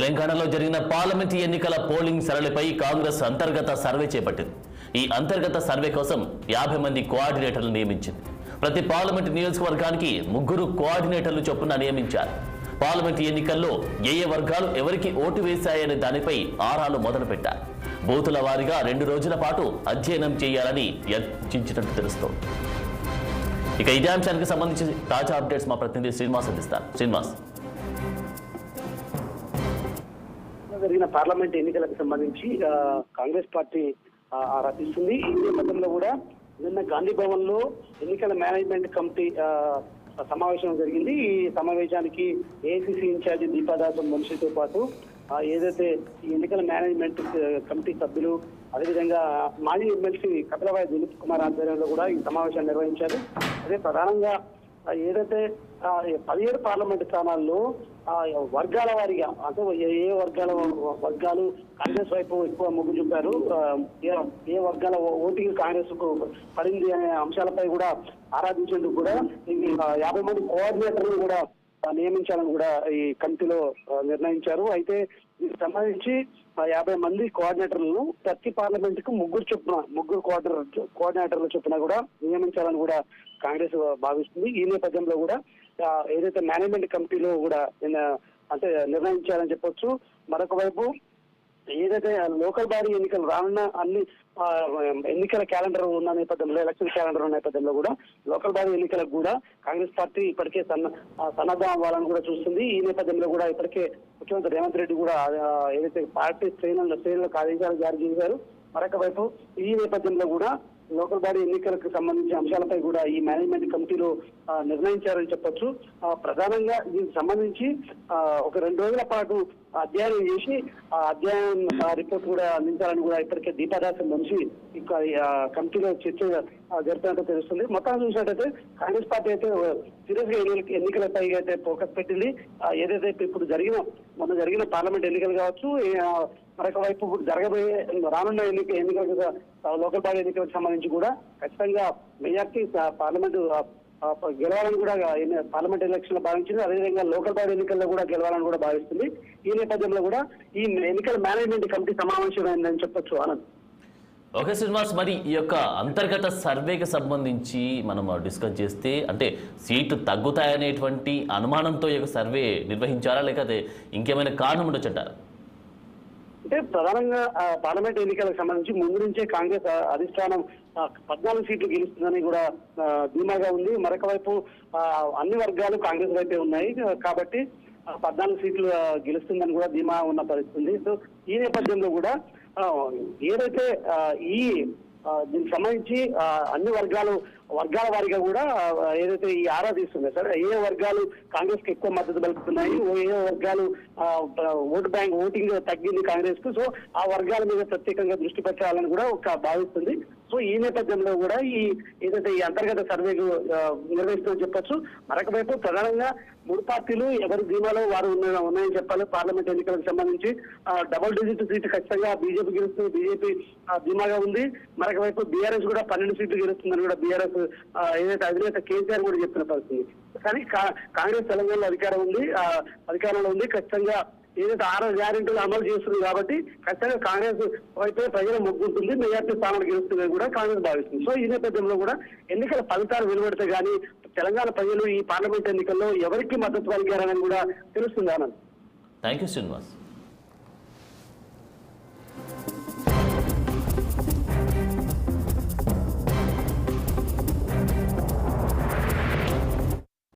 తెలంగాణలో జరిగిన పార్లమెంట్ ఎన్నికల పోలింగ్ సరళిపై కాంగ్రెస్ అంతర్గత సర్వే చేపట్టింది. ఈ అంతర్గత సర్వే కోసం 50 మంది కోఆర్డినేటర్లు నియమించింది. ప్రతి పార్లమెంట్ నియోజకవర్గానికి 3 కోఆర్డినేటర్లు చొప్పున నియమించారు. పార్లమెంట్ ఎన్నికల్లో ఏ వర్గాలు ఎవరికి ఓటు వేశాయనే దానిపై ఆరాలు మొదలుపెట్టారు. బూతుల వారీగా 2 రోజుల పాటు అధ్యయనం చేయాలని యత్నించినట్టు తెలుస్తోంది. ఇక ఇదే అంశానికి సంబంధించి తాజా అప్డేట్స్ మా ప్రతినిధి శ్రీనివాస్ అందిస్తారు. శ్రీనివాస్, జరిగిన పార్లమెంట్ ఎన్నికలకు సంబంధించి కాంగ్రెస్ పార్టీ రచిస్తుంది. ఈ నేపథ్యంలో కూడా నిన్న గాంధీ భవన్ లో ఎన్నికల మేనేజ్మెంట్ కమిటీ సమావేశం జరిగింది. ఈ సమావేశానికి ఏఐసిసి ఇన్ఛార్జి దీపాదాస్ మున్షితో పాటు ఏదైతే ఈ ఎన్నికల మేనేజ్మెంట్ కమిటీ సభ్యులు, అదేవిధంగా మాజీ ఎమ్మెల్సీ కపిలవాయి దిలీప్ కుమార్ ఆధ్వర్యంలో కూడా ఈ సమావేశాన్ని నిర్వహించారు. అదే ప్రధానంగా ఏదైతే 17 పార్లమెంట్ స్థానాల్లో వర్గాల వారీగా అంటే ఏ వర్గాలు కాంగ్రెస్ వైపు ఎక్కువ మొగ్గు చూపారు, ఏ వర్గాల ఓటింగ్ కాంగ్రెస్ కు పడింది అనే అంశాలపై కూడా ఆరాధించేందుకు కూడా 50 మంది కోఆర్డినేటర్లు కూడా నియమించాలని కూడా ఈ కమిటీలో నిర్ణయించారు. అయితే దీనికి సంబంధించి 50 మంది కోఆర్డినేటర్లను ప్రతి పార్లమెంట్ కు 3 కోఆర్డినేటర్ల చొప్పున కూడా నియమించాలని కూడా కాంగ్రెస్ భావిస్తుంది. ఈ నేపథ్యంలో కూడా ఏదైతే మేనేజ్మెంట్ కమిటీలో కూడా అంటే నిర్ణయించాలని చెప్పొచ్చు. మరొక వైపు ఏదైతే లోకల్ బాడీ ఎన్నికలు రానున్న అన్ని ఎన్నికల క్యాలెండర్ ఉన్న నేపథ్యంలో, ఎలక్షన్ క్యాలెండర్ ఉన్న నేపథ్యంలో కూడా లోకల్ బాడీ ఎన్నికలకు కూడా కాంగ్రెస్ పార్టీ ఇప్పటికే సన్నద్ధం అవ్వాలని కూడా చూస్తుంది. ఈ నేపథ్యంలో కూడా ఇప్పటికే ముఖ్యమంత్రి రేవంత్ రెడ్డి కూడా ఏదైతే పార్టీ శ్రేణులకు ఆదేశాలు జారీ చేశారు. మరొక వైపు ఈ నేపథ్యంలో కూడా లోకల్ బాడీ ఎన్నికలకు సంబంధించిన అంశాలపై కూడా ఈ మేనేజ్మెంట్ కమిటీలో నిర్ణయించారని చెప్పొచ్చు. ప్రధానంగా దీనికి సంబంధించి ఒక 2 రోజుల పాటు అధ్యయనం చేసి ఆ అధ్యయనం రిపోర్ట్ కూడా అందించాలని కూడా ఇప్పటికే దీపాదాస్ మనిషి కమిటీలో చర్చ జరుపుతున్నట్టు తెలుస్తుంది. మొత్తం చూసినట్టయితే కాంగ్రెస్ పార్టీ అయితే సీరియస్ గా ఎన్నికలపై అయితే ఫోకస్ పెట్టింది. ఏదైతే ఇప్పుడు మొన్న జరిగిన పార్లమెంట్ ఎన్నికలు కావచ్చు, మరొక వైపు జరగబోయే రానున్న ఎన్నికలకు లోకల్ బాడీ ఎన్నికలకు సంబంధించి కూడా ఖచ్చితంగా మెజార్టీ పార్లమెంటు గెలవాలని కూడా పార్లమెంట్ ఎలక్షన్ లో భావించింది. అదేవిధంగా లోకల్ బాడీ ఎన్నికల్లో కూడా గెలవాలని కూడా భావిస్తుంది. ఈ నేపథ్యంలో కూడా ఈ ఎన్నికల మేనేజ్మెంట్ కమిటీ సమావేశమైందని చెప్పొచ్చు. ఆనంద్, ఓకే శ్రీనివాస్, మరి ఈ యొక్క అంతర్గత సర్వేకి సంబంధించి మనం డిస్కస్ చేస్తే అంటే సీట్లు తగ్గుతాయనేటువంటి అనుమానంతో ఈ యొక్క సర్వే నిర్వహించారా, లేకపోతే ఇంకేమైనా కారణం ఉండొచ్చంటారా? అంటే ప్రధానంగా పార్లమెంట్ ఎన్నికలకు సంబంధించి ముందు నుంచే కాంగ్రెస్ అధిష్టానం 14 సీట్లు గెలుస్తుందని కూడా ధీమాగా ఉంది. మరొక వైపు అన్ని వర్గాలు కాంగ్రెస్ వైపే ఉన్నాయి కాబట్టి 14 సీట్లు గెలుస్తుందని కూడా ధీమా ఉన్న పరిస్థితి. సో ఈ నేపథ్యంలో కూడా ఏదైతే దీనికి సంబంధించి అన్ని వర్గాల వారిగా కూడా ఏదైతే ఈ ఆరాధిస్తుంది సార్, ఏ వర్గాలు కాంగ్రెస్ కి ఎక్కువ మద్దతు పలుకుతున్నాయి, ఏ వర్గాలు ఓటింగ్ తగ్గింది కాంగ్రెస్ కు, సో ఆ వర్గాల మీద ప్రత్యేకంగా దృష్టి పెట్టాలని కూడా భావిస్తుంది. సో ఈ నేపథ్యంలో కూడా ఏదైతే ఈ అంతర్గత సర్వేకు నిర్వహిస్తుందని చెప్పొచ్చు. మరొక వైపు ప్రధానంగా 3 పార్టీలు ఎవరి ధీమాలో వారు ఉన్నాయని చెప్పాలి. పార్లమెంట్ ఎన్నికలకు సంబంధించి డబుల్ డిజిట్ సీటు ఖచ్చితంగా బీజేపీ గెలుస్తుంది, బీజేపీ ధీమాగా ఉంది. మరొక వైపు బీఆర్ఎస్ కూడా 12 సీట్లు గెలుస్తుందని కూడా బీఆర్ఎస్ ఏదైతే అధినేత కేసీఆర్ కూడా చెప్పిన పరిస్థితి. కానీ కాంగ్రెస్ తెలంగాణలో అధికారంలో ఉంది. ఖచ్చితంగా ఏదైతే 6 గ్యారెంటీలు అమలు చేస్తుంది కాబట్టి ఖచ్చితంగా కాంగ్రెస్ వైపే ప్రజల మొగ్గుంటుంది, మెజార్టీ స్థానాలు గెలుస్తుందని కూడా కాంగ్రెస్ భావిస్తుంది. సో ఈ నేపథ్యంలో కూడా ఎన్నికల ఫలితాలు వెలువడితే కానీ తెలంగాణ ప్రజలు ఈ పార్లమెంట్ ఎన్నికల్లో ఎవరికి మద్దతు పలికారని కూడా తెలుస్తుంది. Anand, thank you Srinivas.